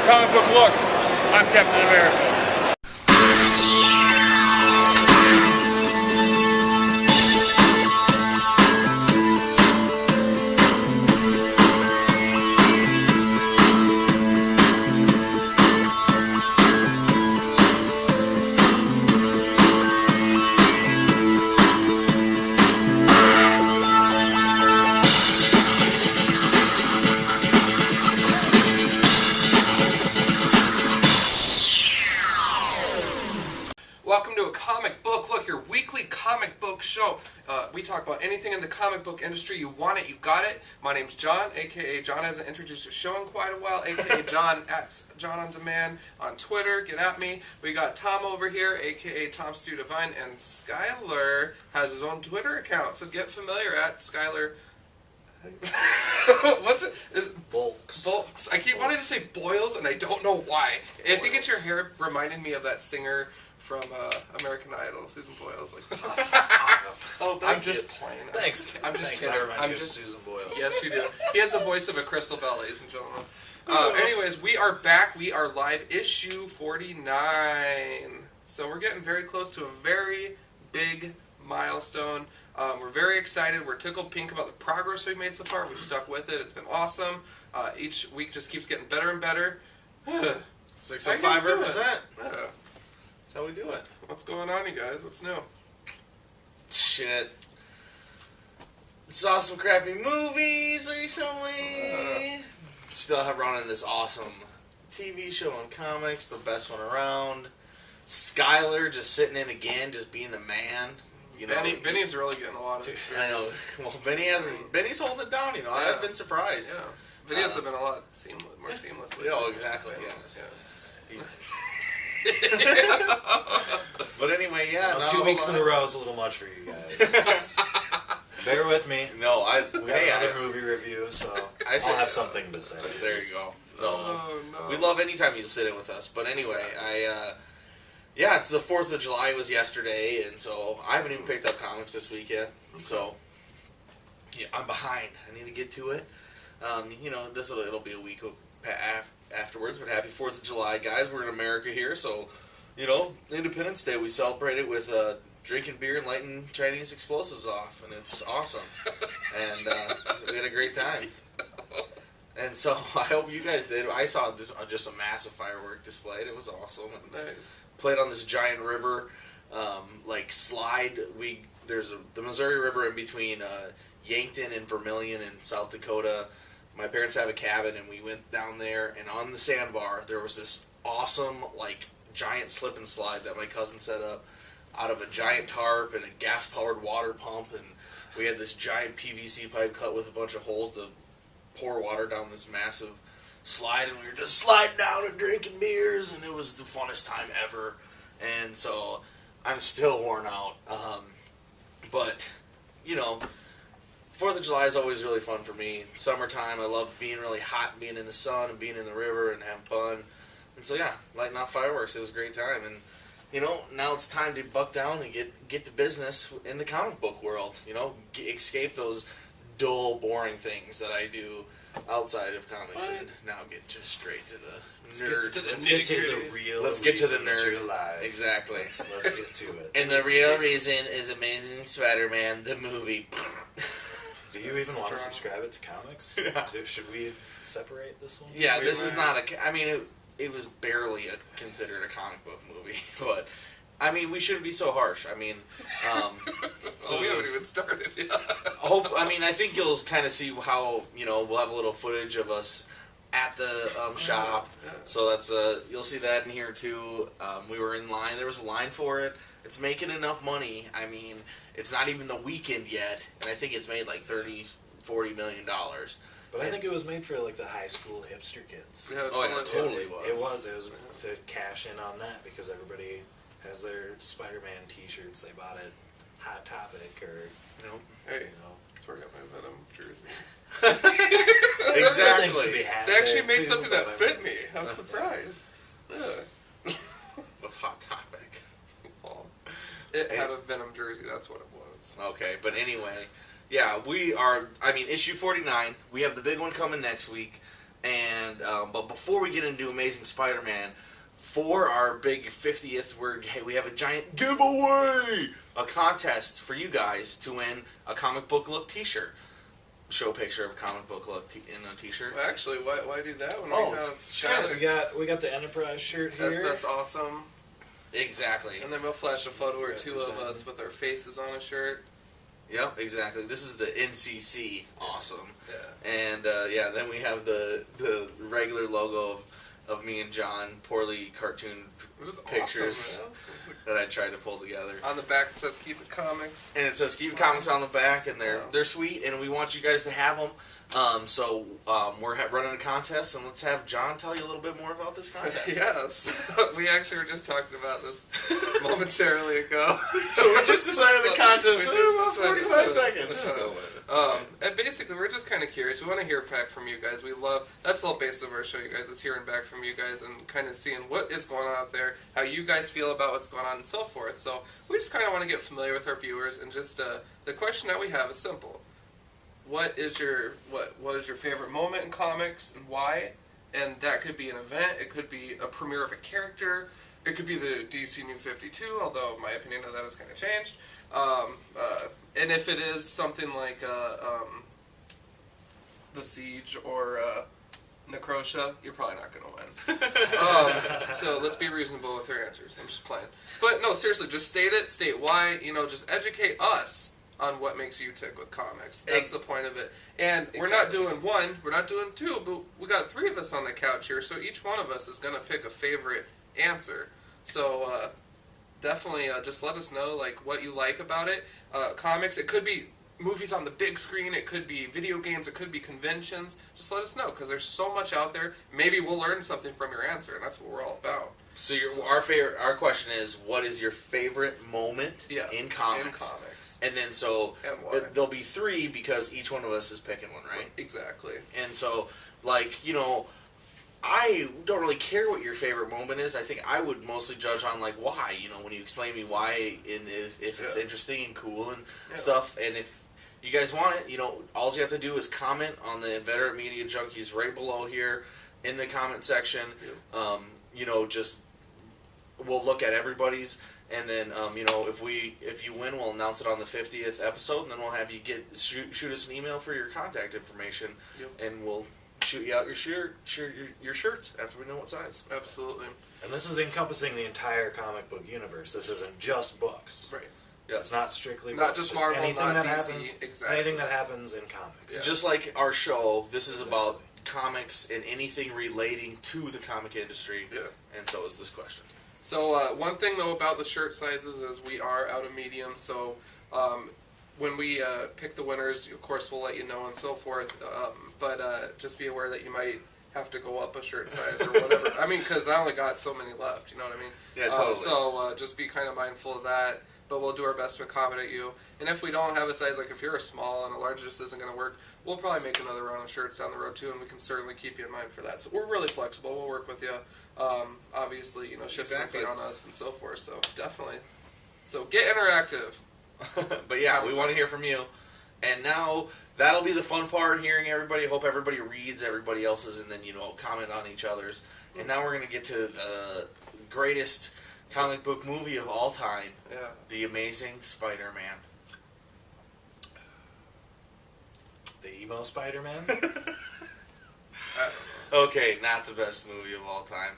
Comic Book Look. I'm Captain America. Welcome to A Comic Book Look, your weekly comic book show. We talk about anything in the comic book industry. You want it, you got it. My name's John, a.k.a. John hasn't introduced his show in quite a while, a.k.a. John at John on Demand on Twitter. Get at me. We got Tom over here, a.k.a. Tom Stu Divine, and Skylar has his own Twitter account, so get familiar at Skylar. What's it? Bulks. I keep wanting to say Boils, and I don't know why. Boils. I think it's your hair reminding me of that singer from American Idol, Susan Boyles. Like, oh, I'm just playing. Thanks. I'm just kidding. I'm just Susan Boyle. Yes, you do. He has the voice of a crystal bell, ladies and gentlemen. Anyways, we are back. We are live, issue 49. So we're getting very close to a very big milestone. We're very excited. We're tickled pink about the progress we've made so far. We've stuck with it. It's been awesome. Each week just keeps getting better and better. 605%. That's how we do it. What's going on, you guys? What's new? Shit. Saw some crappy movies recently. Still have running this awesome TV show on comics, the best one around. Skylar just sitting in again, just being the man. You know, Benny's really getting a lot of experience. I know. Well, Benny's holding it down. You know, yeah. I've been surprised. Yeah. Videos have been a lot more seamlessly. Yeah, exactly. Yes. Yeah. But anyway, yeah. Well, 2 weeks in a row is a little much for you guys. Bear with me. No, we have another movie review, so I'll have something to say. There you go. No. We love anytime you sit in with us. But anyway, yeah, it's the 4th of July was yesterday, and so I haven't even picked up comics this week yet. So, yeah, I'm behind. I need to get to it. You know, it'll be a week afterwards, but happy 4th of July, guys. We're in America here, so, you know, Independence Day, we celebrate it with drinking beer and lighting Chinese explosives off, and it's awesome. And we had a great time. And so I hope you guys did. I saw this just a massive firework display, and it was awesome. And played on this giant river, slide. There's the Missouri River in between Yankton and Vermilion in South Dakota. My parents have a cabin, and we went down there, and on the sandbar, there was this awesome, giant slip and slide that my cousin set up out of a giant tarp and a gas-powered water pump, and we had this giant PVC pipe cut with a bunch of holes to pour water down this massive slide, and we were just sliding down and drinking beers, and it was the funnest time ever. And so I'm still worn out, but you know, 4th of July is always really fun for me. Summertime, I love being really hot and being in the sun and being in the river and having fun. And so yeah, lighting off fireworks, it was a great time. And you know, now it's time to buck down and get to business in the comic book world. You know, escape those dull, boring things that I do outside of comics, and now get just straight to the nerd. Let's get to the real. Let's get to the nerd. Exactly. Let's get to it. And the real reason is Amazing Spider-Man, the movie. Do you even want to subscribe it to comics? Yeah. Should we separate this one? Yeah, this is not a. I mean, it was barely considered a comic book movie, but. I mean, we shouldn't be so harsh. I mean, we haven't even started yet. I think you'll kind of see how, you know, we'll have a little footage of us at the shop. Yeah. So that's you'll see that in here too. We were in line. There was a line for it. It's making enough money. I mean, it's not even the weekend yet, and I think it's made like $30-40 million. But I think it was made for the high school hipster kids. Yeah, totally was. It was to cash in on that because everybody has their Spider-Man T-shirts they bought at Hot Topic or that's where I got my Venom jersey. Exactly. They actually made something that fit me. I'm surprised. Yeah. What's Hot Topic? Well, it had a Venom jersey. That's what it was. Okay, but anyway, yeah, we are. I mean, issue 49. We have the big one coming next week. And but before we get into Amazing Spider-Man, for our big 50th, we have a giant giveaway, a contest for you guys to win a comic book look T-shirt. Show a picture of a comic book look in a T-shirt. Well, actually, why do that when Oh, we have sure. Skylar? We got the Enterprise shirt here. That's awesome. Exactly. And then we'll flash a photo or two of us with our faces on a shirt. Yep, exactly. This is the NCC. Awesome. Yeah. And then we have the regular logo of me and John, poorly cartoon It was pictures awesome, man. that I tried to pull together. On the back it says "Keep It Comics." And it says "Keep It Comics" on the back, and Wow. they're sweet, and we want you guys to have them. So we're running a contest, and let's have John tell you a little bit more about this contest. Yes, we actually were just talking about this momentarily ago. So we just decided the contest. We just About decided 45 to- seconds. And basically, we're just kind of curious. We want to hear back from you guys. We love that's the whole base of our show, you guys, is hearing back from you guys and kind of seeing what is going on out there, how you guys feel about what's going on, and so forth. So we just kind of want to get familiar with our viewers, and just the question that we have is simple: what is your favorite moment in comics and why? And that could be an event. It could be a premiere of a character. It could be the DC New 52, although my opinion of that has kind of changed. And if it is something like The Siege or Necrosha, you're probably not going to win. So let's be reasonable with our answers. I'm just playing. But no, seriously, just state it. State why. Just educate us on what makes you tick with comics. That's the point of it. And we're not doing one, we're not doing two, but we got three of us on the couch here, so each one of us is going to pick a favorite answer. So definitely just let us know what you like about it. Comics, it could be movies on the big screen, it could be video games, it could be conventions. Just let us know, because there's so much out there. Maybe we'll learn something from your answer, and that's what we're all about. So our question is, what is your favorite moment in comics? In comics. And then And why. there'll be three because each one of us is picking one, right? Exactly. And so, I don't really care what your favorite moment is. I think I would mostly judge on why. When you explain to me why, and if it's interesting and cool and stuff. And if you guys want it, all you have to do is comment on the Inveterate Media Junkies right below here in the comment section. Just we'll look at everybody's. And then, if you win, we'll announce it on the 50th episode, and then we'll have you shoot us an email for your contact information, and we'll shoot you out your shirts after we know what size. Absolutely. And this is encompassing the entire comic book universe. This isn't just books. Right. Yeah. It's not strictly Not books. just Marvel, anything not that DC. happens. Exactly. Anything that happens in comics. Yeah. Just like our show, this is about comics and anything relating to the comic industry. Yeah. And so is this question. So one thing though about the shirt sizes is we are out of medium. So when we pick the winners, of course we'll let you know and so forth. But just be aware that you might have to go up a shirt size or whatever. I mean, because I only got so many left. You know what I mean? Yeah, totally. So just be kind of mindful of that. But we'll do our best to accommodate you. And if we don't have a size, if you're a small and a large just isn't going to work, we'll probably make another round of shirts down the road too, and we can certainly keep you in mind for that. So we're really flexible. We'll work with you. Obviously, shipping will be on us and so forth. So definitely. So get interactive. But yeah, we want to hear from you. And now that'll be the fun part, hearing everybody. Hope everybody reads everybody else's and then, comment on each other's. And now we're going to get to the greatest comic book movie of all time. Yeah. The Amazing Spider-Man. The emo Spider-Man. I don't know. Okay, not the best movie of all time.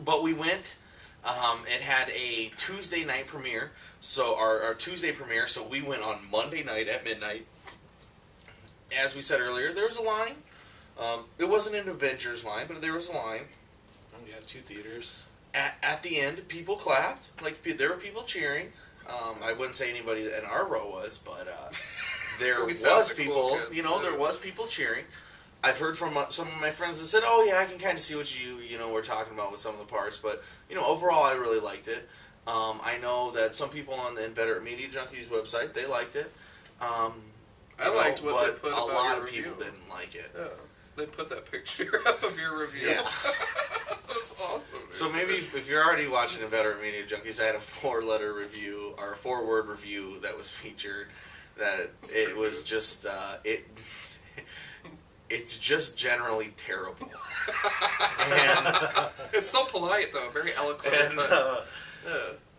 But we went. It had a Tuesday night premiere. So our Tuesday premiere. So we went on Monday night at midnight. As we said earlier, there was a line. It wasn't an Avengers line, but there was a line. We had 2 theaters. At the end, people clapped. There were people cheering. I wouldn't say anybody in our row was, but there We sound was like people. cool kids, There was people cheering. I've heard from some of my friends that said, "Oh yeah, I can kind of see what you were talking about with some of the parts." But overall, I really liked it. I know that some people on the Inveterate Media Junkies website, they liked it. I liked what they but put a about lot your of people review. didn't like it. Yeah. They put that picture up of your review. Yeah. That was awesome. Dude. So maybe if you're already watching Inveterate Media Junkies, I had a 4-letter review or a 4-word review that was featured. That it was just it's just generally terrible. And It's so polite though, very eloquent.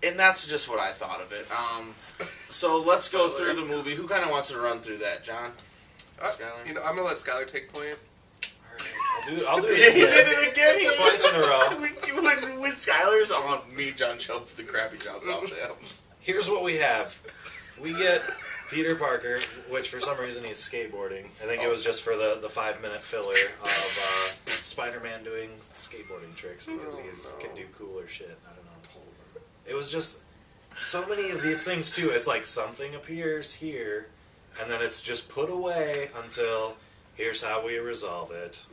and that's just what I thought of it. So let's go through the movie. Who kind of wants to run through that, John? Skylar? You know, I'm gonna let Skylar take point. I'll do He it did again. it again. Twice in a row. When Skylar's on, me, John jump the crappy jobs off to him. Here's what we have. We get Peter Parker, which for some reason he's skateboarding. I think it was just for the 5-minute filler of Spider-Man doing skateboarding tricks because he can do cooler shit. I don't know. It was just so many of these things too. It's like something appears here, and then it's just put away until here's how we resolve it.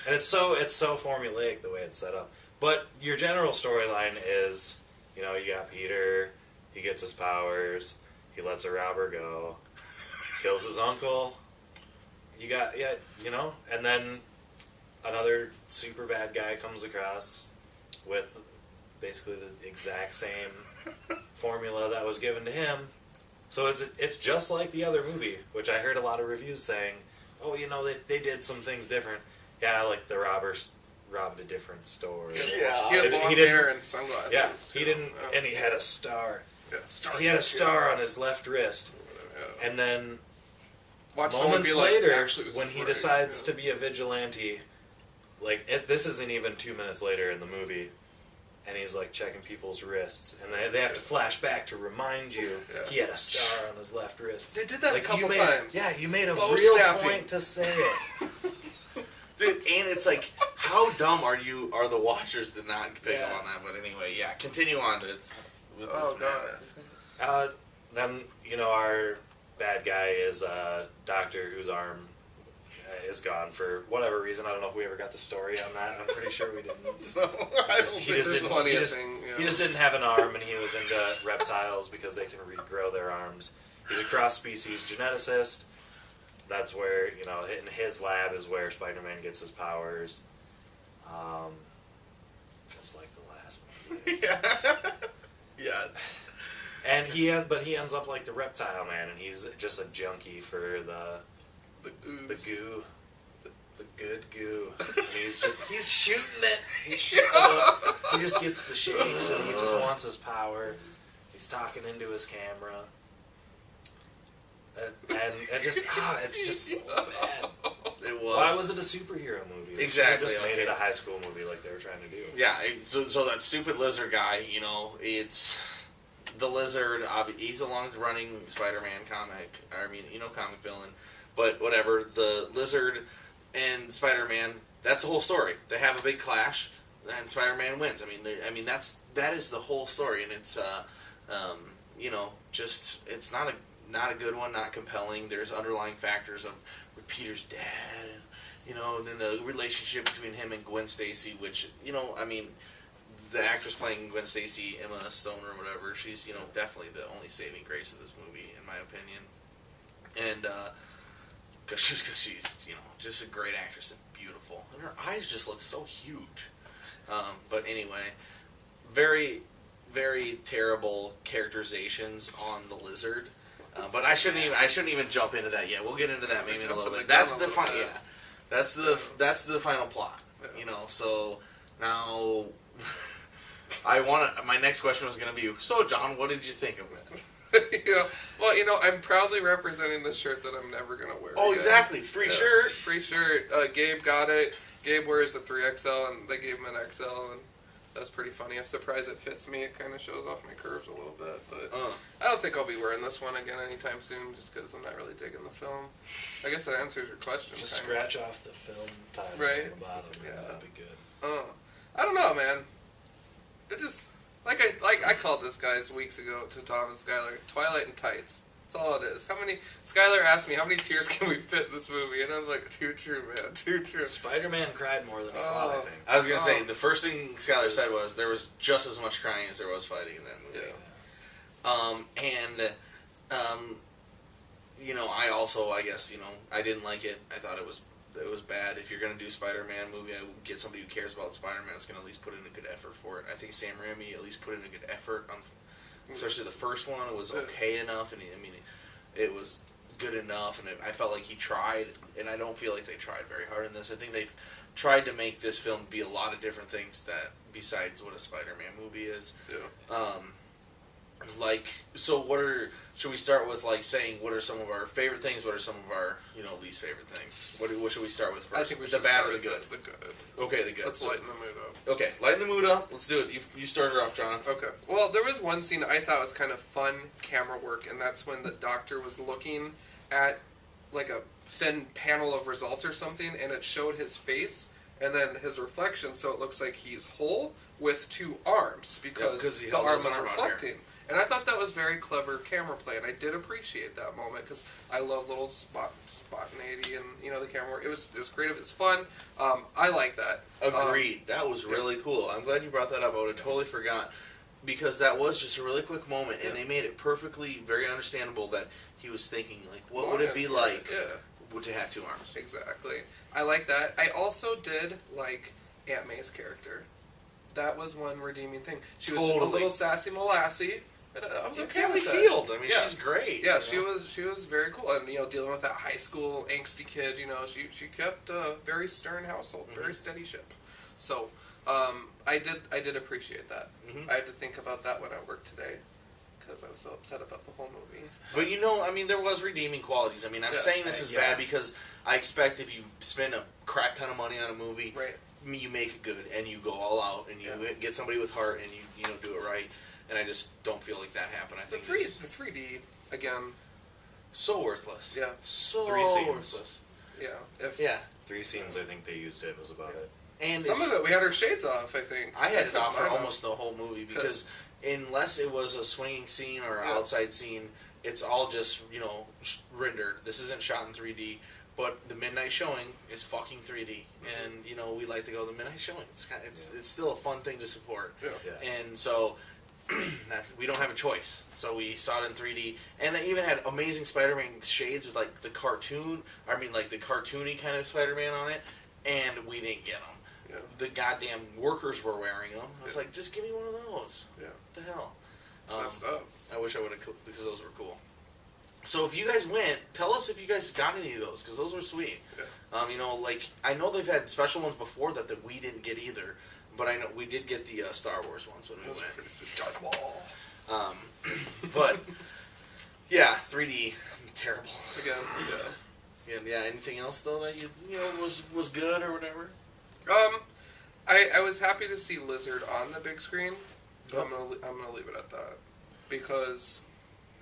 And it's so formulaic the way it's set up. But your general storyline is, you know, you got Peter, he gets his powers, he lets a robber go, kills his uncle. You got, you know, and then another super bad guy comes across with basically the exact same formula that was given to him. So it's just like the other movie, which I heard a lot of reviews saying, oh, you know, they did some things different. Yeah, like the robbers robbed a different store. Yeah. He had long hair and sunglasses. Yeah, too. he didn't, and he had a star. Yeah, star He had a tattoo. star on his left wrist. Yeah. And then Watch someone moments be like, later, "Actually, it was when his he ring." decides Yeah. to be a vigilante, like this isn't even 2 minutes later in the movie, and he's like checking people's wrists, and they have to flash back to remind you he had a star on his left wrist. They did that Like a couple you times. Yeah, you made a Bow real snapping. point to say it. Dude, and it's like, how dumb are the watchers to not pick up Yeah. on that? But anyway, yeah, continue on with this Oh, God. madness. Then, you know, our bad guy is a doctor whose arm is gone for whatever reason. I don't know if we ever got the story on that. I'm pretty sure we didn't. I don't He think just there's didn't. plenty He of just, thing, yeah. he just didn't have an arm, and he was into reptiles because they can regrow their arms. He's a cross-species geneticist. That's where, you know, in his lab is where Spider-Man gets his powers. Just like the last movie. Yes. And but he ends up like the Reptile Man, and he's just a junkie for the goo, the good goo. And he's shooting it. He's shooting it up. He just gets the shakes, and he just wants his power. He's talking into his camera. And it's just so bad. It was. Why was it a superhero movie? They Exactly, just made it okay. a high school movie like they were trying to do. Yeah, so that stupid lizard guy, you know, it's the lizard. He's a long-running Spider-Man comic. I mean, you know, comic villain. But whatever, the lizard and Spider-Man. That's the whole story. They have a big clash, and Spider-Man wins. I mean, that is the whole story, and it's you know, just it's not a good one, not compelling. There's underlying factors with Peter's dad, and you know, and then the relationship between him and Gwen Stacy, which, you know, I mean, the actress playing Gwen Stacy, Emma Stone or whatever, she's, you know, definitely the only saving grace of this movie, in my opinion. And because she's, you know, just a great actress and beautiful, and her eyes just look so huge. But anyway, very, very terrible characterizations on the lizard. But I shouldn't even jump into that yet. We'll get into that maybe in a little bit. That's the final. Yeah, that's the final plot. You know. So now, my next question was going to be, so John, what did you think of it? Yeah. Well, you know, I'm proudly representing this shirt that I'm never gonna wear. Oh, again. exactly. Free shirt. Free shirt. Gabe got it. Gabe wears the 3XL, and they gave him an XL, and that's pretty funny. I'm surprised it fits me. It kind of shows off my curves a little bit, but I don't think I'll be wearing this one again anytime soon, just because I'm not really digging the film. I guess that answers your question. Just kinda. scratch off the film title Right. on the bottom. Yeah. That'd be good. I don't know, man. It just I called this guys weeks ago to Tom and Skylar, Twilight and Tights. That's all it is. Skylar asked me how many tears can we fit in this movie, and I'm like, too true, man, too true. Spider-Man cried more than he thought, I think. I was gonna say the first thing Skylar said was there was just as much crying as there was fighting in that movie. Yeah. You know, I guess, you know, I didn't like it. I thought it was bad. If you're gonna do Spider-Man movie, I would get somebody who cares about Spider-Man that's gonna at least put in a good effort for it. I think Sam Raimi at least put in a good effort on, especially the first one. It was okay enough, and I mean, it was good enough, and I felt like he tried, and I don't feel like they tried very hard in this. I think they've tried to make this film be a lot of different things that besides what a Spider-Man movie is. Yeah. So should we start with like saying what are some of our favorite things? What are some of our least favorite things? What should we start with first? I think we the should bad start or the with good? The good. Okay, the good. Let's So- lighten the mood up. Okay, lighten the mood up. Let's do it. You started off, John. Okay. Well, there was one scene I thought was kind of fun camera work, and that's when the doctor was looking at like a thin panel of results or something, and it showed his face and then his reflection, so it looks like he's whole with two arms because 'cause he the held arm his was arm out reflecting. And I thought that was very clever camera play, and I did appreciate that moment because I love little spontaneity and the camera work. It was creative. It's fun. I like that. Agreed. That was really cool. I'm glad you brought that up. I would have totally forgot. Because that was just a really quick moment, and they made it perfectly, very understandable that he was thinking, like, what would it be like to have two arms? Exactly. I like that. I also did like Aunt May's character. That was one redeeming thing. She was a little sassy molassy. And I was Like okay Sally with that. Field. I mean, Yeah. she's great. Yeah, she was very cool, and dealing with that high school angsty kid, she kept a very stern household, very steady ship. So, I did appreciate that. Mhm. I had to think about that when I worked today, because I was so upset about the whole movie. But I mean, there was redeeming qualities. I mean, I'm saying this is bad because I expect if you spend a crap ton of money on a movie, Right. you make it good and you go all out and you get somebody with heart and you do it right. And I just don't feel like that happened. I The think 3D again. so worthless. Yeah. So 3 scenes. worthless. Yeah. 3 scenes, I think they used it. Was about it. And Some of it we had our shades off. I think I had it took off for mine almost the whole movie because unless it was a swinging scene or an outside scene, it's all just rendered. This isn't shot in 3D. But the midnight showing is fucking 3D, and we like to go to the midnight showing. It's still a fun thing to support, and so we don't have a choice. So we saw it in 3D, and they even had amazing Spider-Man shades with like the cartoon. I mean, like the cartoony kind of Spider-Man on it, and we didn't get them. Yeah. The goddamn workers were wearing them. I was like, just give me one of those. Yeah. What the hell? It's messed up. I wish I would have, because those were cool. So if you guys went, tell us if you guys got any of those, because those were sweet. Yeah. I know they've had special ones before that we didn't get either, but I know we did get the Star Wars ones when we Those were went. pretty sweet. Darth Maul. But yeah, 3D terrible. Again, Yeah. Anything else though that was good or whatever? I was happy to see Lizard on the big screen. I'm gonna leave it at that because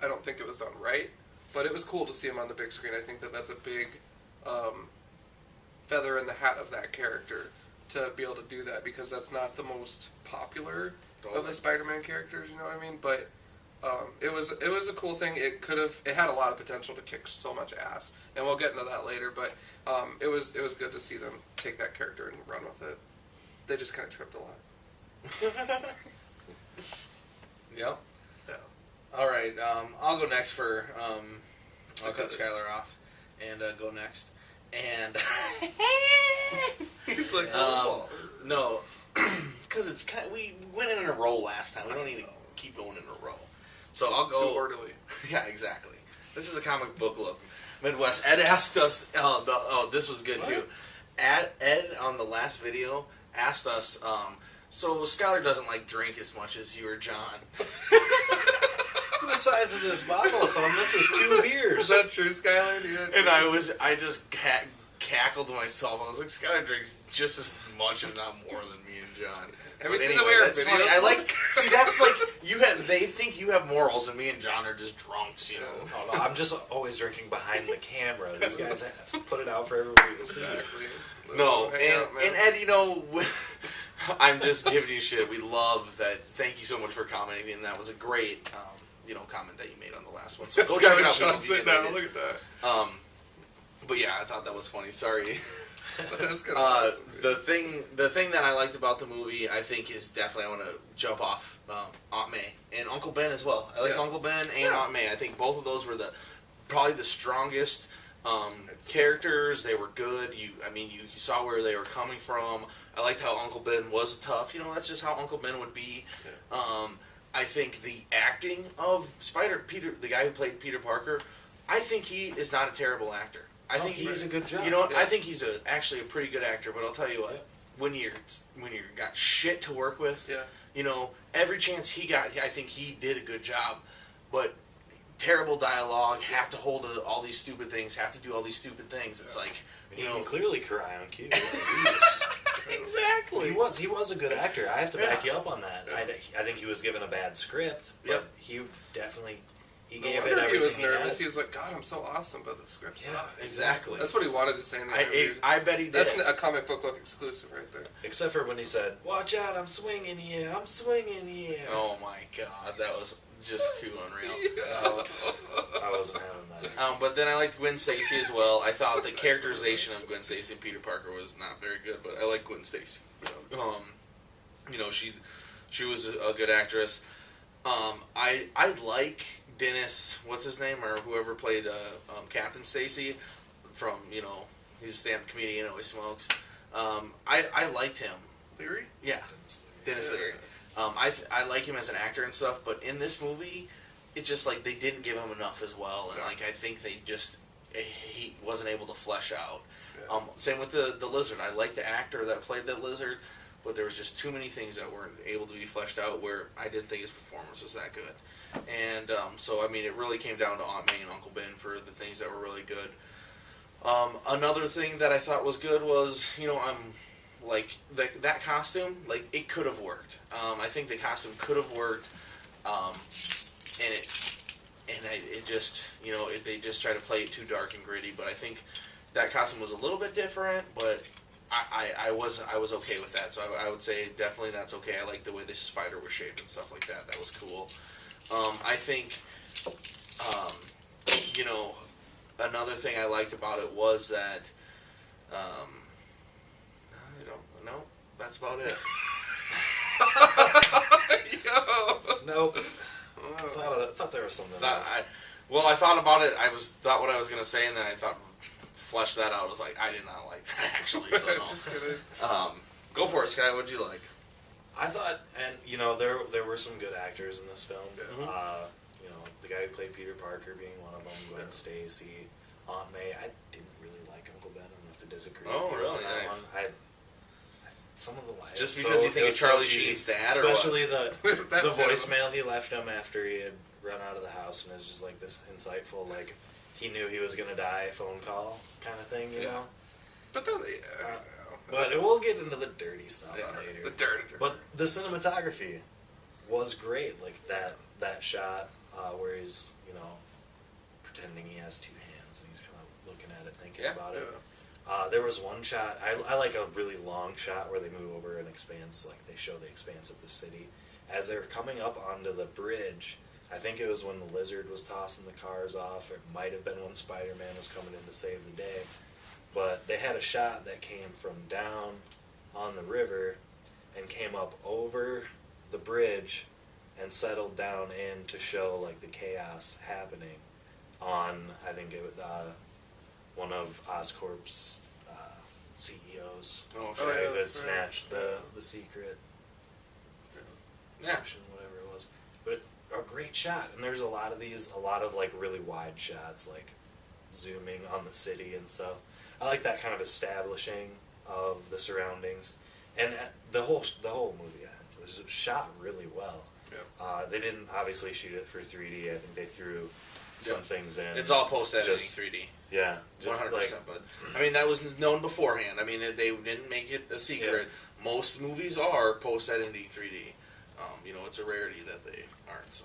I don't think it was done right, but it was cool to see him on the big screen. I think that's a big feather in the hat of that character to be able to do that because that's not the most popular of the Spider-Man characters. You know what I mean? But it was a cool thing. It had a lot of potential to kick so much ass, and we'll get into that later. But it was good to see them take that character and run with it. They just kind of tripped a lot. Yep. Yeah. All right. I'll go next for. I'll cut Skylar off and go next. And He's like, no, because we went in a row last time. We don't need to keep going in a row. So I'll go. too orderly. Yeah, exactly. This is a comic book look. Midwest. Ed asked us. This was good too. Ed on the last video asked us. So Skylar doesn't like drink as much as you or John. The size of this bottle, son. This is 2 beers. Is that true, Skylar? And I just cackled to myself. I was like, Skylar drinks just as much, if not more, than me and John. Have you seen the way our that's videos funny. look? See, that's like they think you have morals, and me and John are just drunks, Oh, no, I'm just always drinking behind the camera. These guys have to put it out for everybody to see. Exactly. No, Hang out, man. and Ed, I'm just giving you shit. We love that. Thank you so much for commenting, and that was a great, comment that you made on the last one. So go check it out. John's sitting down. Look at that. But yeah, I thought that was funny. Sorry. That's kind of awesome. The thing that I liked about the movie, I think, is definitely I want to jump off Aunt May and Uncle Ben as well. I like Uncle Ben and Aunt May. I think both of those were probably the strongest characters. They were good. You saw where they were coming from. I liked how Uncle Ben was tough. That's just how Uncle Ben would be. Yeah. I think the acting of Peter, the guy who played Peter Parker, I think he is not a terrible actor. I think he does a good job. You know what? Yeah. I think he's actually a pretty good actor. But I'll tell you what, when you got shit to work with, Yeah. you know, every chance he got, I think he did a good job. But terrible dialogue, have to hold all these stupid things, have to do all these stupid things. It's like, You you know, know, clearly cry on cue. exactly. He was a good actor. I have to back you up on that. I think he was given a bad script, but Yep. he definitely he No gave it wonder everything. he was nervous. had. He was like, God, I'm so awesome, but the script Yeah, sucks. Exactly. That's what he wanted to say in the interview. I bet he did. That's a comic book look exclusive right there. Except for when he said, "Watch out, I'm swinging here. I'm swinging here." Oh my god, that was just too unreal. No, I wasn't having that. But then I liked Gwen Stacy as well. I thought the characterization of Gwen Stacy and Peter Parker was not very good, but I like Gwen Stacy. You know, she was a good actress. I like Dennis, what's his name, or whoever played Captain Stacy from, you know, he's a stand-up comedian, you know, he smokes. I liked him. Leary? Yeah, Dennis Leary. I like him as an actor and stuff, but in this movie, it just like they didn't give him enough as well, and like I think he wasn't able to flesh out. Yeah. Same with the lizard. I like the actor that played that lizard, but there was just too many things that weren't able to be fleshed out where I didn't think his performance was that good. And so I mean, it really came down to Aunt May and Uncle Ben for the things that were really good. Another thing that I thought was good was, you know, like that costume, like it could have worked. I think the costume could have worked, and it just, you know, they just try to play it too dark and gritty. But I think that costume was a little bit different, but I was okay with that. So I would say definitely that's okay. I like the way the spider was shaped and stuff like that. That was cool. I think, you know, another thing I liked about it was that. I don't know. That's about it. Nope. Thought there was something else. I thought about it. Thought what I was gonna say, and then I thought flesh that out. I was like, I did not like that actually. So no. Just kidding. Go for it, Sky. What'd you like? I thought, and you know, there were some good actors in this film. Yeah. You know, the guy who played Peter Parker being one of them, Gwen Stacy, Aunt May. I didn't really like Uncle Ben. I'm gonna have to disagree. Oh, with you really? on that Nice. one. Some of the lines. Just because you think of Charlie Sheen's dad, or what? especially the That's voicemail he left him after he had run out of the house, and it's just like this insightful, like he knew he was gonna die phone call kind of thing, you Yeah. know. But then, But we'll get into the dirty stuff yeah, later. the dirt. But the cinematography was great. Like that shot where he's, you know, pretending he has two hands and he's kind of looking at it, thinking about it. There was one shot, I like a really long shot where they move over an expanse, like they show the expanse of the city. As they're coming up onto the bridge, I think it was when the lizard was tossing the cars off. It might have been when Spider-Man was coming in to save the day. But they had a shot that came from down on the river and came up over the bridge and settled down in to show like the chaos happening on, I think it was one of Oscorp's CEOs. Oh, Oh, shit. yeah, Who had that's right. snatched the secret Yeah. potion, whatever it was. But a great shot, and there's a lot of like really wide shots, like zooming on the city and stuff. I like that kind of establishing of the surroundings, and the whole movie was shot really well. Yeah. They didn't obviously shoot it for 3D. I think they threw some things in. It's all post-editing Just- 3D. yeah, 100%. But I mean, that was known beforehand. I mean, they didn't make it a secret. Most movies are post-editing 3D. You know, it's a rarity that they aren't. So.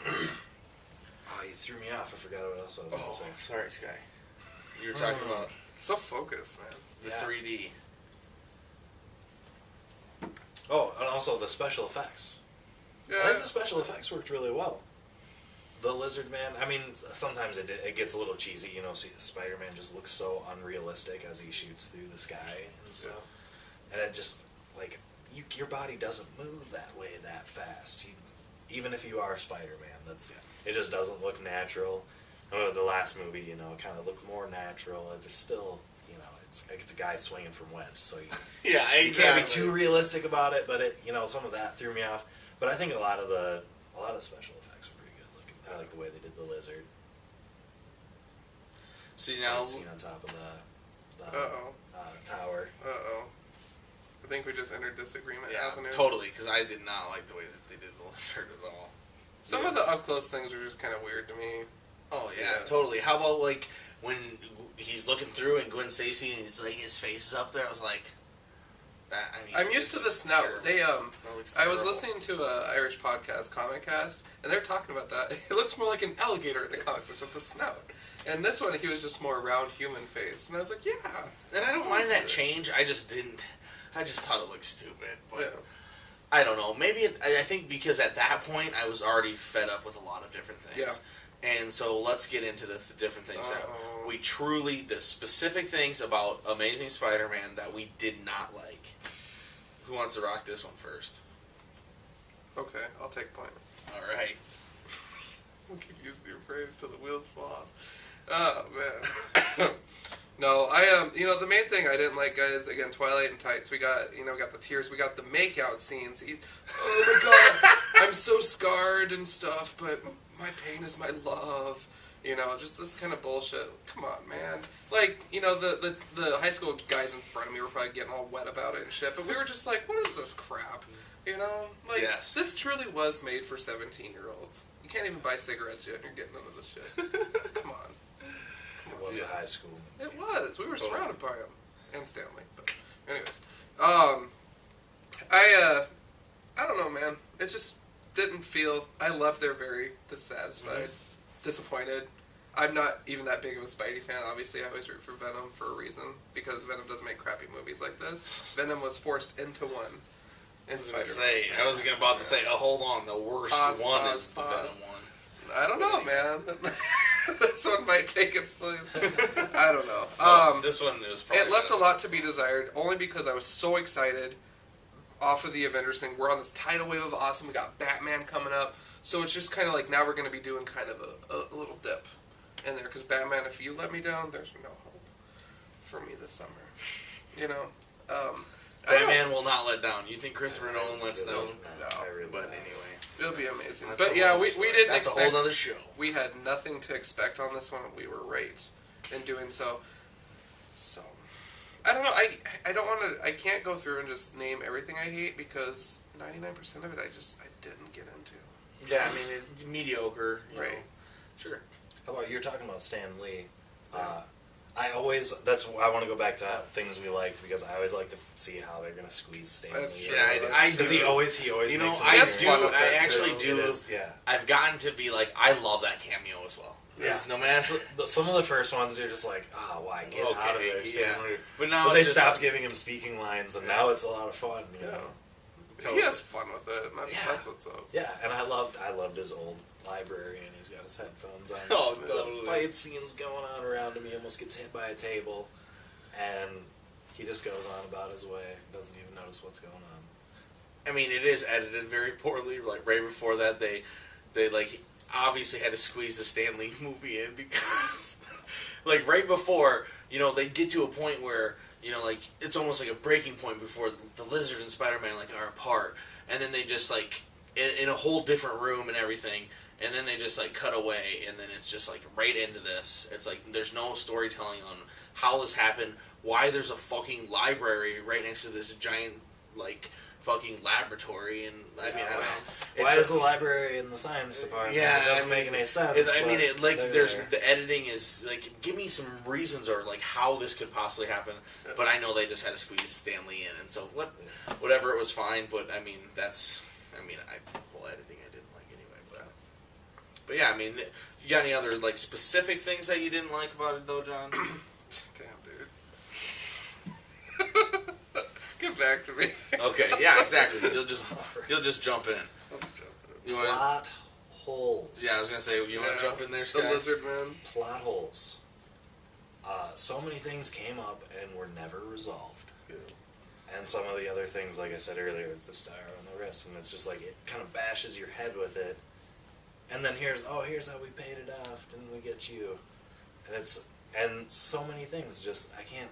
Oh, you threw me off. I forgot what else I was going Oh, to say. sorry, Sky. You were talking about So focused, man. the Yeah. 3D. Oh, and also the special effects. I Yeah. think the special effects worked really well. The Lizard Man, I mean, sometimes it gets a little cheesy, you know, Spider-Man just looks so unrealistic as he shoots through the sky and stuff. And it just, like, your body doesn't move that way that fast. Even if you are Spider-Man, it just doesn't look natural. The last movie, you know, it kind of looked more natural. It's still, you know, it's a guy swinging from webs, so Yeah, you can't be too realistic about it. But some of that threw me off. But I think a lot of special effects were pretty good looking. I like the way they did the lizard. See now, Scene on top of the tower. I think we just entered disagreement. yeah, Avenue. totally, because I did not like the way that they did the lizard at all. Some of the up close things are just kind of weird to me. Oh yeah, Yeah. totally. How about like when he's looking through and Gwen Stacy and it's like his face is up there? I was like, that. I mean, I'm used to the snout. They That looks I was terrible. listening to a Irish podcast, Comic Cast, and they're talking about that. It looks more like an alligator in the comic books with the snout. And this one, he was just more round human face, and I was like, yeah. And I don't mind that change. I just didn't. I just thought it looked stupid. But Yeah. I don't know. Maybe I think because at that point I was already fed up with a lot of different things. And so let's get into the different things that we truly, the specific things about Amazing Spider-Man that we did not like. Who wants to rock this one first? Okay, I'll take point. All right. I'll keep using your phrase till the wheels fall off. Oh man. No, the main thing I didn't like, guys, again, Twilight and Tights. We got the tears. We got the makeout scenes. Oh my god, I'm so scarred and stuff, but my pain is my love. Just this kind of bullshit. Come on, man. Like, the high school guys in front of me were probably getting all wet about it and shit, but we were just like, what is this crap? Like, Yes. This truly was made for 17-year-olds. You can't even buy cigarettes yet and you're getting into this shit. Come on. It was a high school. It was. We were Totally. surrounded by him. And Stanley. But anyways. I don't know, man. It just didn't feel... I left there very dissatisfied. Disappointed. I'm not even that big of a Spidey fan. Obviously, I always root for Venom for a reason. Because Venom doesn't make crappy movies like this. Venom was forced into one. In Spider-Man. I was about to say, hold on, the worst one is the pause. Venom one. I don't know, man. This one might take its place. I don't know. This one is probably It left a better. lot to be desired, only because I was so excited off of the Avengers thing. We're on this tidal wave of awesome. We got Batman coming up. So it's just kind of like now we're going to be doing kind of a little dip in there. Because Batman, if you let me down, there's no hope for me this summer. I don't know. Batman will not let down. You think Christopher Nolan lets down? No, I really But don't. anyway. It'll be amazing. That's But a yeah, whole we story. didn't That's expect... a whole other show. We had nothing to expect on this one, and we were right in doing so. So, I don't know. I don't want to... I can't go through and just name everything I hate, because 99% of it I didn't get into. Yeah, I mean, it's mediocre. You Right. know. Sure. How about you're talking about Stan Lee? I want to go back to things we liked because I always like to see how they're gonna squeeze Stan That's Lee. true. Yeah, I because do. he always You know, makes it I That's do. fun with I that, actually too. do. It is, yeah. I've gotten to be like, I love that cameo as well. Yeah. No matter. Some of the first ones you're just like, why get out of there, Stan yeah. Lee. But now But they it's just stopped like- giving him speaking lines, and now it's a lot of fun. You know? He has fun with it, and Yeah. that's what's up. Yeah, and I loved his old library, and he's got his headphones on. Oh, the totally. fight scenes going on around him. He almost gets hit by a table, and he just goes on about his way. Doesn't even notice what's going on. I mean, it is edited very poorly. Like right before that, they like obviously had to squeeze the Stan Lee movie in because, like right before, they get to a point where like it's almost like a breaking point before the Lizard and Spider-Man like are apart, and then they just like in a whole different room and everything, and then they just like cut away, and then it's just like right into this. It's like there's no storytelling on how this happened, why there's a fucking library right next to this giant like fucking laboratory, and I mean I don't know. Why is the library in the science department? Yeah, it doesn't I mean, make any sense. There's the editing is like give me some reasons or like how this could possibly happen, but I know they just had to squeeze Stan Lee in, and so whatever it was fine. But I mean whole editing I didn't like anyway. But yeah, I mean, you got any other like specific things that you didn't like about it though, John? Damn, dude. Get back to me. Okay, yeah, exactly. You'll just jump in. I'll just jump in. You want? Plot holes. Yeah, I was gonna say you want to jump in there, The Sky? Lizard Man. Plot holes. So many things came up and were never resolved. And some of the other things, like I said earlier, with the star on the wrist, and it's just like it kind of bashes your head with it. And then here's how we paid it off, didn't we get you? And so many things. Just I can't.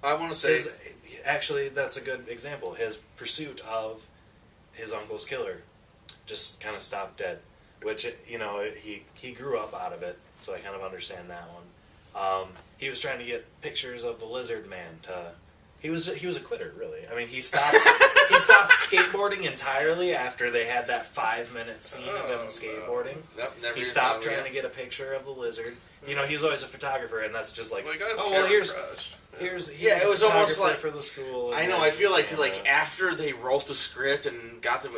I want to say Actually, that's a good example. His pursuit of his uncle's killer just kind of stopped dead. which he grew up out of it, so I kind of understand that one. He was trying to get pictures of the Lizard Man to. He was a quitter, really. I mean, he stopped skateboarding entirely after they had that 5-minute scene of him skateboarding. Never He stopped trying to get a picture of the lizard. You know, he was always a photographer, and that's just like, Well, the guy's oh well, here's crushed. yeah, it was almost like for the school. I know. I feel like after they wrote the script and got the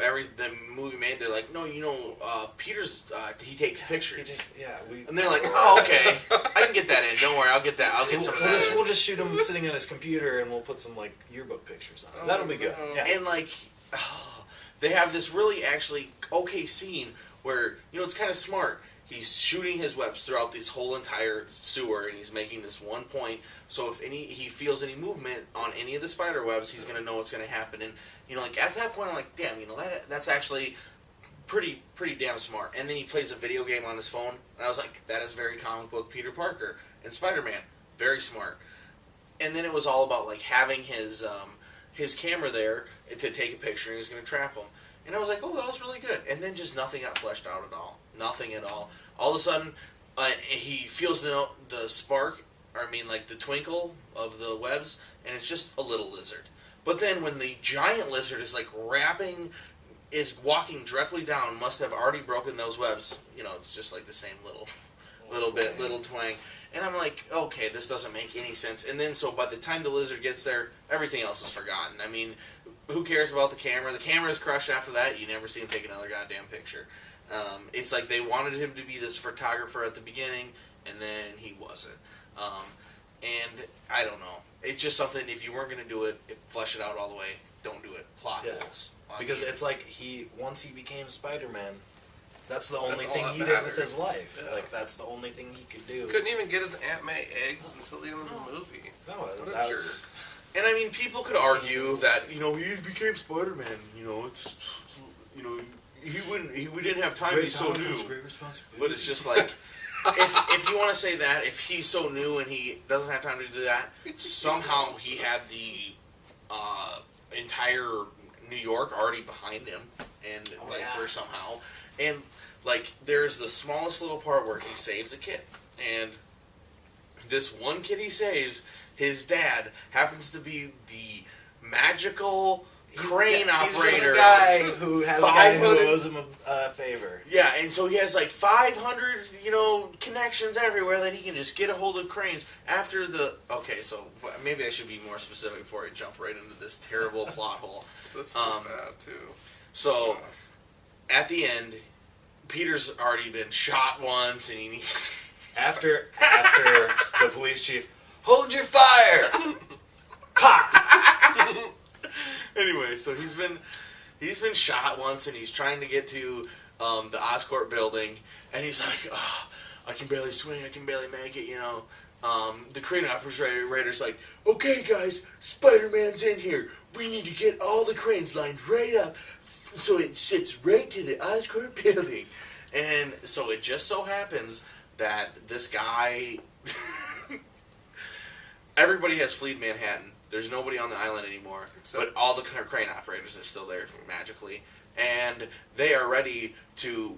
movie made, they're like, no, Peter's he takes pictures. And they're like, oh, okay, I can get that in. Don't worry, I'll get that. I'll get some of that. We'll just shoot him sitting at his computer, and we'll put some like yearbook pictures on it. That'll be good. Yeah. And like, they have this really actually okay scene where it's kind of smart. He's shooting his webs throughout this whole entire sewer, and he's making this one point. So if he feels any movement on any of the spider webs, he's going to know what's going to happen. And like at that point, I'm like, damn, that's actually pretty damn smart. And then he plays a video game on his phone, and I was like, that is very comic book Peter Parker and Spider-Man, very smart. And then it was all about like having his camera there to take a picture, and he was going to trap him. And I was like, oh, that was really good. And then just nothing got fleshed out at all. Nothing at all. All of a sudden, he feels the spark, like the twinkle of the webs, and it's just a little lizard. But then when the giant lizard is like walking directly down, must have already broken those webs. It's just like the same little twang. And I'm like, okay, this doesn't make any sense. And then so by the time the lizard gets there, everything else is forgotten. I mean, who cares about the camera? The camera is crushed after that. You never see him take another goddamn picture. It's like they wanted him to be this photographer at the beginning, and then he wasn't. And I don't know. It's just something, if you weren't going to do it, flesh it out all the way. Don't do it. Plot holes. Because it's like once he became Spider-Man, that's the only thing he did with his life. Yeah. Like, that's the only thing he could do. Couldn't even get his Aunt May eggs until the end of the movie. No, what that a jerk. And I mean, people could argue that he became Spider-Man. It's we didn't have time. He's so new. But it's just like, if you want to say that, if he's so new and he doesn't have time to do that, somehow he had the entire New York already behind him, and for somehow, and like there's the smallest little part where he saves a kid, and this one kid he saves, his dad happens to be the magical crane operator. He's just a guy who has a guy who owes him a favor. Yeah, and so he has like 500, connections everywhere that he can just get a hold of cranes after the... Okay, so maybe I should be more specific before I jump right into this terrible plot hole. That's bad, too. So, at the end, Peter's already been shot once, and he needs... After the police chief, hold your fire! Pop! Anyway, so he's been shot once, and he's trying to get to the Oscorp building, and he's like, oh, I can barely swing, I can barely make it, The crane operator's like, okay, guys, Spider-Man's in here. We need to get all the cranes lined right up so it sits right to the Oscorp building. And so it just so happens that this guy... Everybody has fled Manhattan. There's nobody on the island anymore, but all the crane operators are still there magically, and they are ready to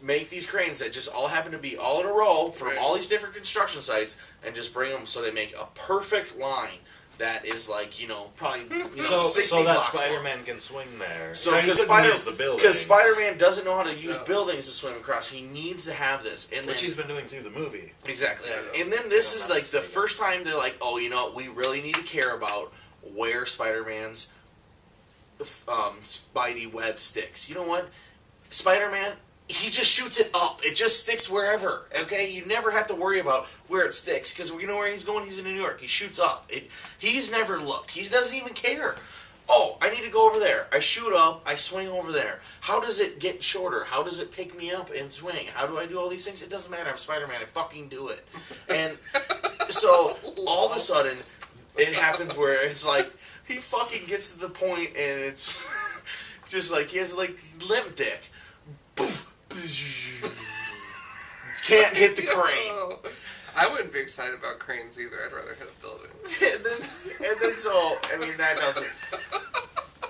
make these cranes that just all happen to be all in a row from all these different construction sites, and just bring them so they make a perfect line that is like, probably 60 so that blocks Spider-Man long. Can swing there. So because Spider-Man doesn't know how to use buildings to swim across, he needs to have this, and which he's been doing through the movie. Exactly. Yeah, and then this is like the first time they're like, oh, we really need to care about where Spider-Man's Spidey web sticks. You know what? Spider-Man, he just shoots it up. It just sticks wherever, okay? You never have to worry about where it sticks, because you know where he's going? He's in New York. He shoots up. He's never looked. He doesn't even care. Oh, I need to go over there. I shoot up. I swing over there. How does it get shorter? How does it pick me up and swing? How do I do all these things? It doesn't matter. I'm Spider-Man. I fucking do it. And so, all of a sudden, it happens where it's like, he fucking gets to the point, and it's just like, he has like limp dick. Can't hit the crane. I wouldn't be excited about cranes either. I'd rather hit a building. and then so, I mean, that doesn't...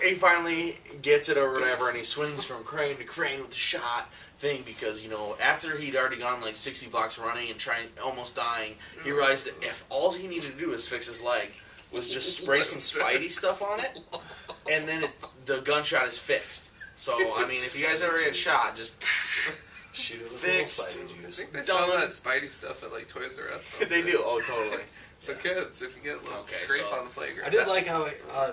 he finally gets it or whatever, and he swings from crane to crane with the shot thing because, you know, after he'd already gone like 60 blocks running and almost dying, he realized that if all he needed to do was fix his leg, was just spray some Spidey stuff on it, and then the gunshot is fixed. So, I mean, if you guys ever get shot, just Shoot it with fixed. a little Spidey I juice. think they sell that Spidey stuff at like Toys R Us. They do. Oh, totally. So kids, if you get a little Okay, scrape so- on the playground. I did like how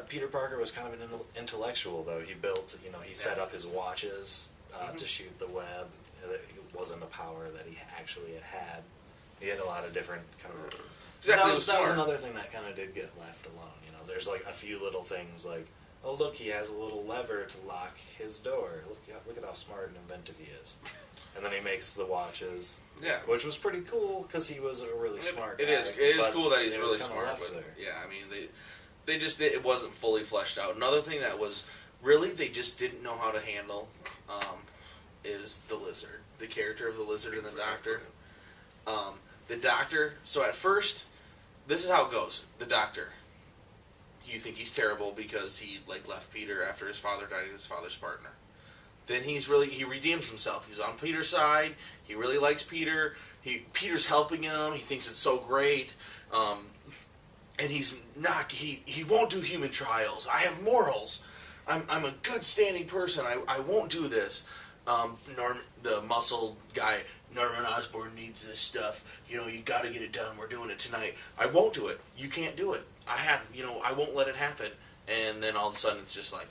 Peter Parker was kind of an intellectual, though. He built, you know, he set up his watches to shoot the web. It wasn't a power that he actually had. He had a lot of different kind of... Exactly, that was was smart. another thing that kind of did get left alone. You know, there's like a few little things like, oh look, he has a little lever to lock his door. Look at how smart and inventive he is. And then he makes the watches. Yeah. Which was pretty cool because he was a really smart guy. It is but cool that he's it was really kinda smart, left but there. yeah, I mean, it wasn't fully fleshed out. Another thing that was really they just didn't know how to handle is the Lizard, the character of the Lizard and the Doctor. The Doctor. So at first, this is how it goes. The Doctor. You think he's terrible because he like left Peter after his father died, his father's partner. Then he redeems himself. He's on Peter's side. He really likes Peter. Peter's helping him. He thinks it's so great. And he's not. He won't do human trials. I have morals. I'm a good standing person. I won't do this. The muscle guy, Norman Osborn needs this stuff. You know, you got to get it done. We're doing it tonight. I won't do it. You can't do it. I won't let it happen. And then all of a sudden it's just like,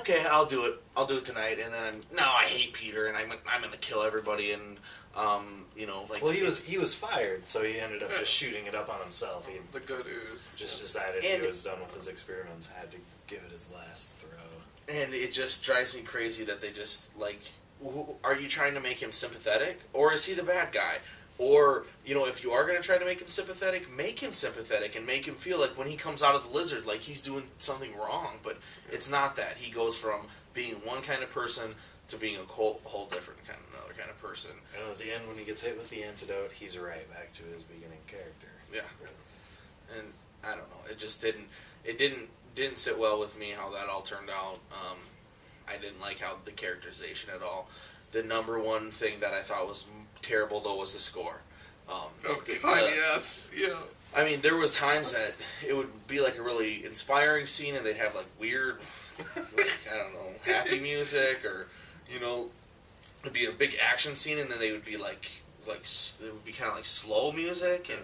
okay, I'll do it. I'll do it tonight. And then I hate Peter, and I'm gonna kill everybody. And like, Well, he was fired, so he ended up just shooting it up on himself. He the good ooze. just decided And he was done with his experiments, had to give it his last throw. And it just drives me crazy that they just like, are you trying to make him sympathetic, or is he the bad guy? Or, if you are going to try to make him sympathetic and make him feel like when he comes out of the Lizard, like he's doing something wrong. But it's not that. He goes from being one kind of person to being a whole different another kind of person. And at the end, when he gets hit with the antidote, he's right back to his beginning character. Yeah. And I don't know. It just didn't sit well with me how that all turned out. I didn't like how the characterization at all. The number one thing that I thought was terrible, though, was the score. Yes. Yeah. I mean, there was times that it would be like a really inspiring scene, and they'd have like weird, happy music, or it'd be a big action scene, and then they would be like it would be kind of like slow music, and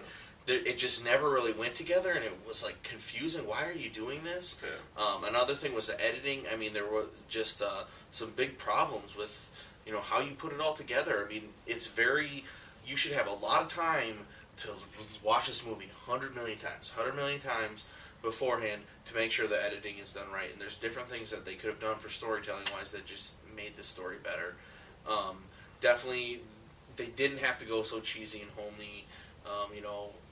it just never really went together, and it was like confusing. Why are you doing this? Yeah. Another thing was the editing. I mean, there was just some big problems with how you put it all together. I mean, you should have a lot of time to watch this movie 100 million times beforehand to make sure the editing is done right. And there's different things that they could have done for storytelling wise that just made the story better. Definitely, they didn't have to go so cheesy and homely,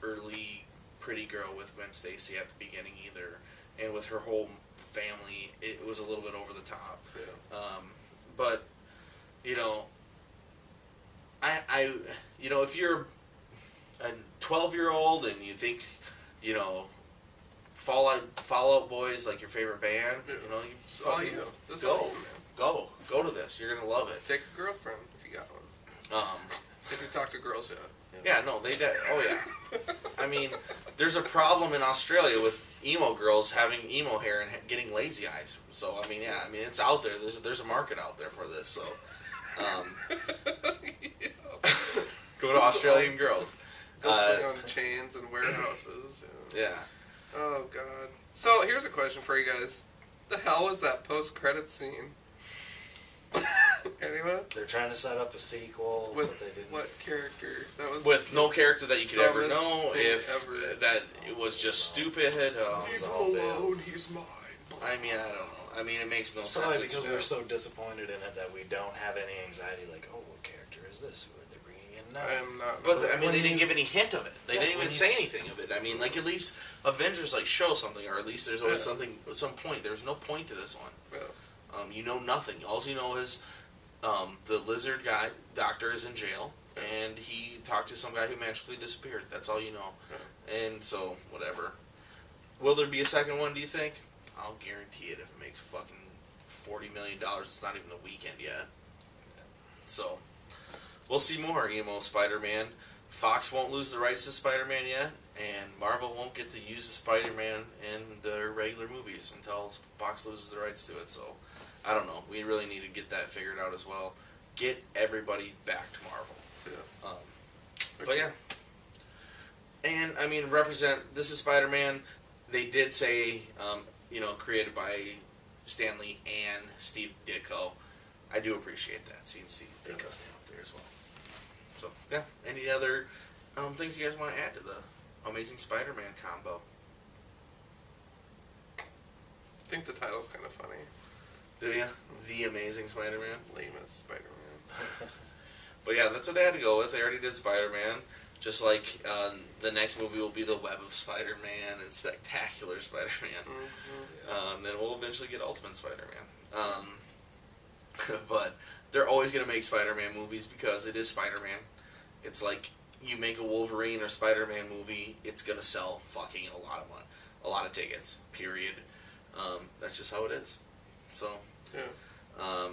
early pretty girl with Gwen Stacy at the beginning either. And with her whole family, it was a little bit over the top. Yeah. But if you're a 12-year-old and you think, Fall Out Boy's like your favorite band, you fucking This is all you, man. go to this. You're gonna love it. Take a girlfriend if you got one. If you talk to girls yet. Yeah, no, they did. Oh yeah. I mean, there's a problem in Australia with emo girls having emo hair and getting lazy eyes. So I mean, it's out there. There's a market out there for this. So. Go to Australian girls. Go swing on chains and warehouses. Yeah. Oh god. So here's a question for you guys: the hell was that post-credit scene? Anyone? They're trying to set up a sequel, With but they didn't. what character? That was With no character that you could ever dumbest know, thing if ever. that it was just stupid. Leave him alone. He's mine. I mean, I don't know. I mean, it makes no It's sense. probably It's- because we're so disappointed in it that we don't have any anxiety. Like, oh, what character is this? Who are they bringing in now? I am not. But I mean, when they didn't you- give any hint of it. They Yeah, didn't even when say you- anything of it. I mean, like at least Avengers show something, or at least there's always something, some point. There's no point to this one. Yeah. You know nothing. All you know is the Lizard guy, Doctor, is in jail, and he talked to some guy who magically disappeared. That's all you know. Yeah. And so, whatever. Will there be a second one, do you think? I'll guarantee it if it makes fucking $40 million. It's not even the weekend yet. So, we'll see more emo Spider-Man. Fox won't lose the rights to Spider-Man yet, and Marvel won't get to use the Spider-Man in their regular movies until Fox loses the rights to it. So, I don't know. We really need to get that figured out as well. Get everybody back to Marvel. Yeah. But yeah. And, I mean, this is Spider-Man. They did say, created by Stan Lee and Steve Ditko. I do appreciate that, seeing Steve Ditko's name up there as well. So, yeah. Any other things you guys want to add to the Amazing Spider-Man combo? I think the title's kind of funny. Do you? The Amazing Spider-Man? Lamest Spider-Man. But yeah, that's what they had to go with. They already did Spider-Man. Just like the next movie will be The Web of Spider-Man and Spectacular Spider-Man. Mm-hmm. Then we'll eventually get Ultimate Spider-Man. But they're always going to make Spider-Man movies because it is Spider-Man. It's like you make a Wolverine or Spider-Man movie, it's going to sell fucking a lot of money. A lot of tickets, period. That's just how it is. So, Yeah.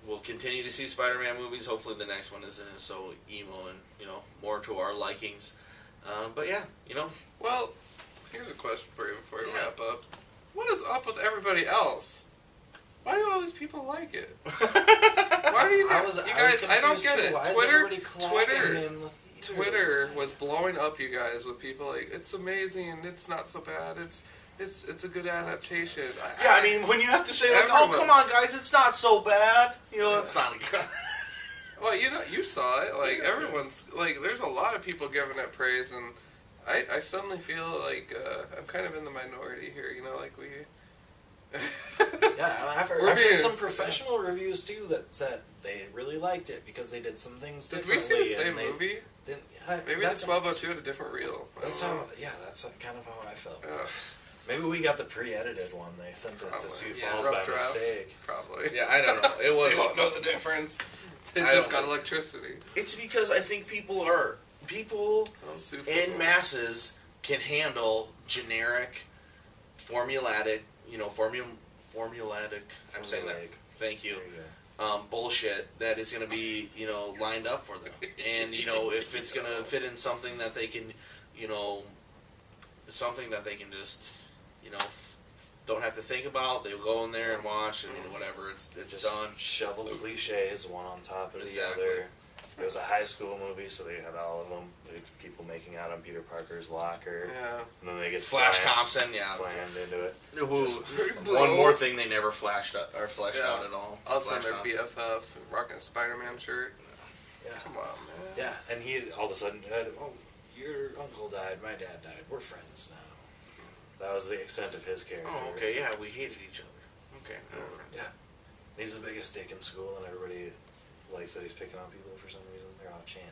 We'll continue to see Spider-Man movies. Hopefully the next one isn't so emo and, more to our likings. But yeah, Well, here's a question for you before we Yeah. wrap up. What is up with everybody else? Why do all these people like it? Why do you guys? I don't get it. Twitter was blowing up, you guys, with people like, it's amazing, it's not so bad, it's a good adaptation. Yeah, I mean, when you have to say, like, oh, come on, guys, it's not so bad. It's not a good. Well, you saw it. Like, everyone's, like, there's a lot of people giving it praise, and I suddenly feel like I'm kind of in the minority here, like we... Yeah, I've heard some professional reviews, too, that said they really liked it because they did some things Did differently. we see the same movie? Maybe the that's 1202 had a different reel. That's that's kind of how I felt. Yeah. Maybe we got the pre-edited one they sent us to Sioux Yeah, Falls rough by draft. mistake. Probably. Yeah, I don't know. It They was. don't know the difference. They I just don't- got electricity. It's because I think people in masses can handle generic, formulatic. I'm saying that. Thank you. There you go. Bullshit that is going to be, lined up for them. And, if it's going to fit in something that they can, something that they can just, don't have to think about, they'll go in there and watch and whatever, it's Just done. shovel cliches one on top of Exactly. the other. It was a high school movie, so they had all of them. People making out on Peter Parker's locker. Yeah. And then they get Flash slammed, Thompson, yeah. slammed into it. One more thing they never fleshed out at all. All of a Flash sudden, their Thompson. BFF rocking a Spider-Man shirt. Yeah. Come on, man. Yeah, and he all of a sudden, your uncle died, my dad died, we're friends now. That was the extent of his character. Oh, okay, yeah, we hated each other. Okay, no friends. Yeah. He's the biggest dick in school, and everybody likes that he's picking on people for some reason. They're all chanting.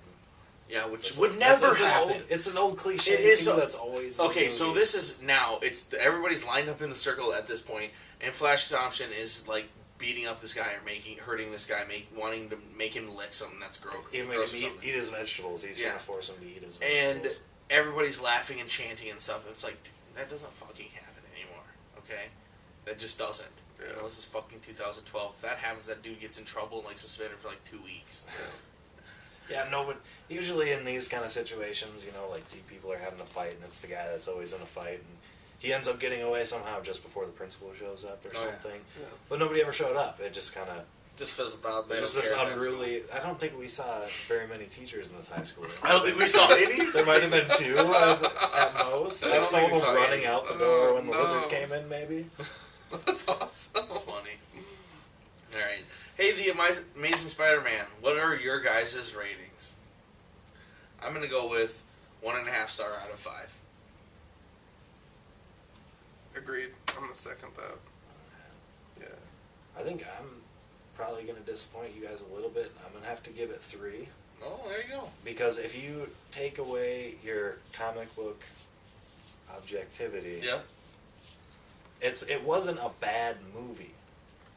Yeah, which That's would that's never an happen. old- It's an old cliche. It is too, so- that's always. in Okay, so movies. this is now. Everybody's lined up in the circle at this point, and Flash Thompson is like beating up this guy or hurting this guy, wanting to make him lick something that's gross. Even gross make or him something. eat his vegetables. He's Yeah. trying to force him to eat his And vegetables. everybody's laughing and chanting and stuff. It's like, that doesn't fucking happen anymore. Okay, that just doesn't. Yeah. This is fucking 2012. If that happens, that dude gets in trouble and like suspended for like 2 weeks. Yeah, no, but usually in these kind of situations, like two people are having a fight, and it's the guy that's always in a fight, and he ends up getting away somehow just before the principal shows up or Oh, yeah. something. Yeah. But nobody ever showed up. It just kind of Just fizzled out. They just don't this care if that's unruly. I don't think we saw very many teachers in this high school. cool. I don't think we saw any. There might have been two at most. I don't Some think of we them saw running any. out the door when the no. lizard came in, maybe. That's awesome. Funny. All right. Hey, the Amazing Spider-Man. What are your guys' ratings? I'm gonna go with 1.5 star out of 5. Agreed. I'm gonna second that. Yeah. I think I'm probably going to disappoint you guys a little bit. I'm going to have to give it 3. Oh, there you go. Because if you take away your comic book objectivity, Yep. it wasn't a bad movie.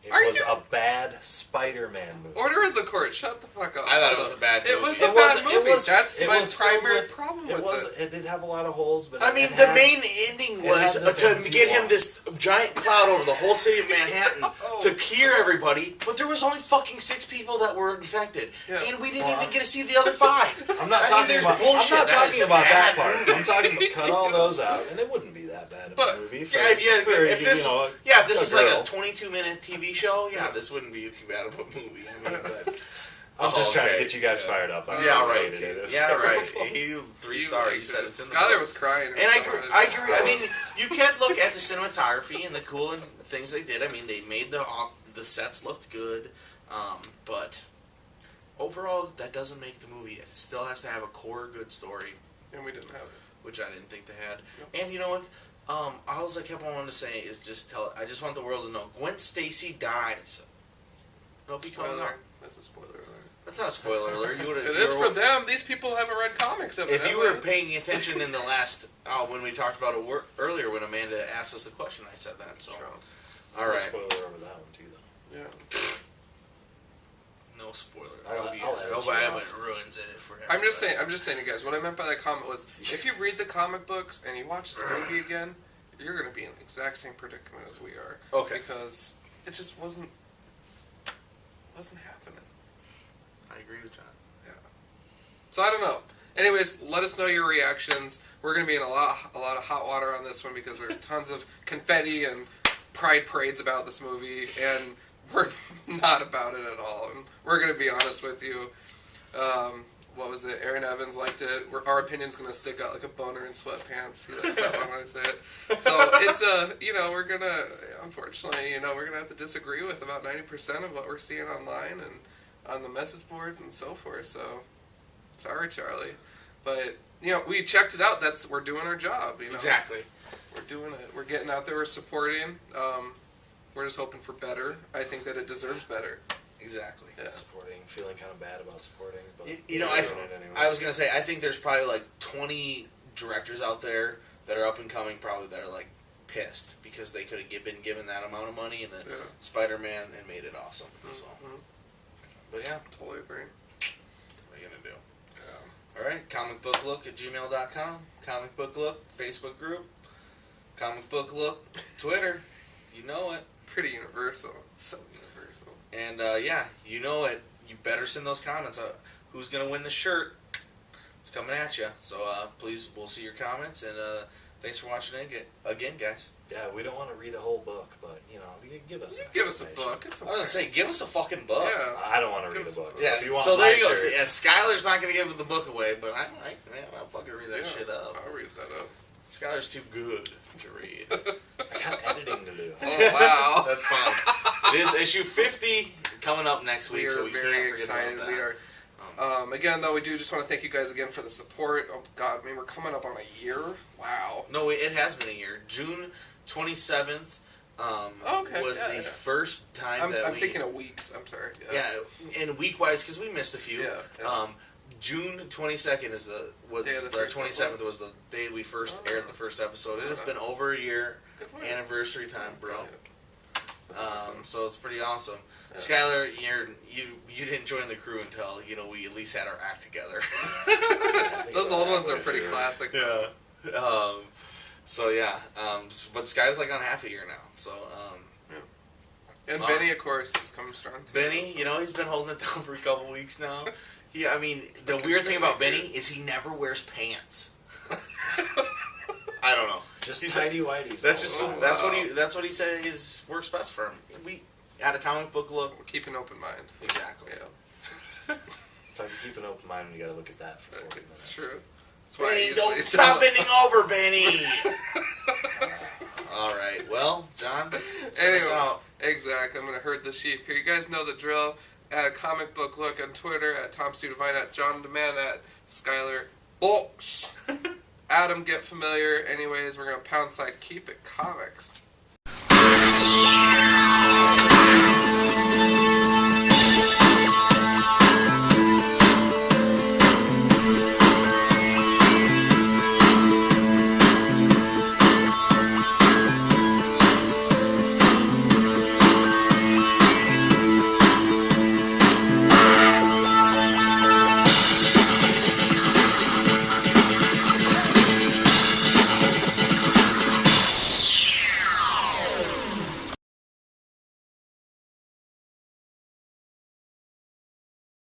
It Are was you- a bad Spider-Man movie. Order in the court. Shut the fuck up. I thought it was a bad movie. It was It a bad wasn't- movie. That's it my was filled primary with- problem It with was. it. It did have a lot of holes, but I mean, it the had- main ending it was had the things to you get him want. this giant cloud over the whole city of Manhattan Oh. to cure everybody, but there was only fucking 6 people that were infected, Yeah. and we didn't Well, even get to see the other 5. I'm not I mean, talking there's about. bullshit. I'm not That talking is about that bad. part. I'm talking about cut all those out, and it wouldn't be that bad of But, a movie. Yeah, if this, if this was like a girl. 22-minute TV show, yeah, this wouldn't be too bad of a movie. I mean, but I'm just trying to okay. get you guys fired up. I Yeah, really right. hated it. It was Yeah, right. terrible. He 3 You stars. liked You said it. it's in the Skylar books. was crying. And I agree. I mean, you can look at the cinematography and the cool things they did. I mean, they made the sets looked good, but overall, that doesn't make the movie. It still has to have a core good story, And we didn't have it. which I didn't think they had. Nope. And you know what? All I kept on wanting to say is just I just want the world to know Gwen Stacy dies. It'll be coming up. Spoiler. That's a spoiler alert. That's not a spoiler alert. You would. It is for them. These people haven't read comics. If you were paying attention in the last when we talked about it earlier, when Amanda asked us the question, I said that. So, all No right, spoiler over that one too, though. Yeah. no spoiler. I'll I edit hope you I off. haven't ruins it for I'm just everybody. saying, you guys. What I meant by that comment was, if you read the comic books and you watch this movie again, you're going to be in the exact same predicament as we are. Okay. Because it just wasn't happening. I agree with John. Yeah. So I don't know. Anyways, let us know your reactions. We're going to be in a lot of hot water on this one because there's tons of confetti and pride parades about this movie, and we're not about it at all. And we're going to be honest with you. What was it? Aaron Evans liked it. Our opinion's going to stick out like a boner in sweatpants. He likes that one when I say it. So it's we're going to, unfortunately, we're going to have to disagree with about 90% of what we're seeing online and on the message boards and so forth. So sorry, Charlie. But, we checked it out. We're doing our job, Exactly. We're doing it. We're getting out there. We're supporting. We're just hoping for better. I think that it deserves better. Exactly. Yeah. Supporting, feeling kind of bad about supporting, but I doing it anyway. was gonna say I think there's probably like 20 directors out there that are up and coming, probably that are like pissed because they could have been given that amount of money and then Yeah. Spider-Man and made it awesome. So, Mhm. but yeah, Totally agree. what are you gonna do? All right, comicbooklook@gmail.com, Comic Book Look Facebook group, Comic Book Look Twitter. You know it. Pretty universal. So universal. And you know it. You better send those comments. Who's gonna win the shirt? It's coming at you. So please, we'll see your comments. And thanks for watching it again, guys. Yeah, we don't want to read a whole book, but you can give us. You some can give us a information. book. It's I okay. was gonna say, give us a fucking book. Yeah. I don't want to read Give a us book. a So Yeah. if you want So there my you go. shirts, See, Skylar's not gonna give the book away, but I'm like, man, I'll fucking read that Yeah, shit up. I'll read that up. Skylar's too good to read. I got editing to do. Oh, wow. That's fine. It is issue 50 coming up next week, We so are we very can't forget excited. about that. We are. Again, though, we do just want to thank you guys again for the support. Oh, God, we're coming up on a year. Wow. No, it has been a year. June 27th Okay, was yeah, the yeah. first time I'm that thinking of weeks. I'm sorry. Yeah, and week-wise, because we missed a few. Yeah, yeah. June 22nd is Day of the our first 27th was the day we first aired the first episode. It has been over a year, Good point. anniversary time, bro. That's awesome. So it's pretty awesome. Yeah. Skylar, you didn't join the crew until we at least had our act together. Those old ones are pretty classic. Yeah. So yeah. But Sky's like on half a year now. So And Wow. Benny, of course, is coming strong too. Benny, he's been holding it down for a couple weeks now. The weird thing about Benny is he never wears pants. I don't know. Just He's- tidy whities. That's Oh, that's what he says works best for him. We had a comic book look. We're keeping an open mind. Exactly. Yeah, It's hard to keep an open mind when you got to look at that for 40 minutes. it's true. That's why I Benny, usually don't stop tell- bending over, Benny. All right. Well, John, send us Anyway, out. exactly. I'm gonna herd the sheep here. You guys know the drill. At Comic Book Look on Twitter, at Tom Stu Divine, at John Demand, at Skylar Books. Adam, get familiar. Anyways, we're gonna pound side. Keep it comics.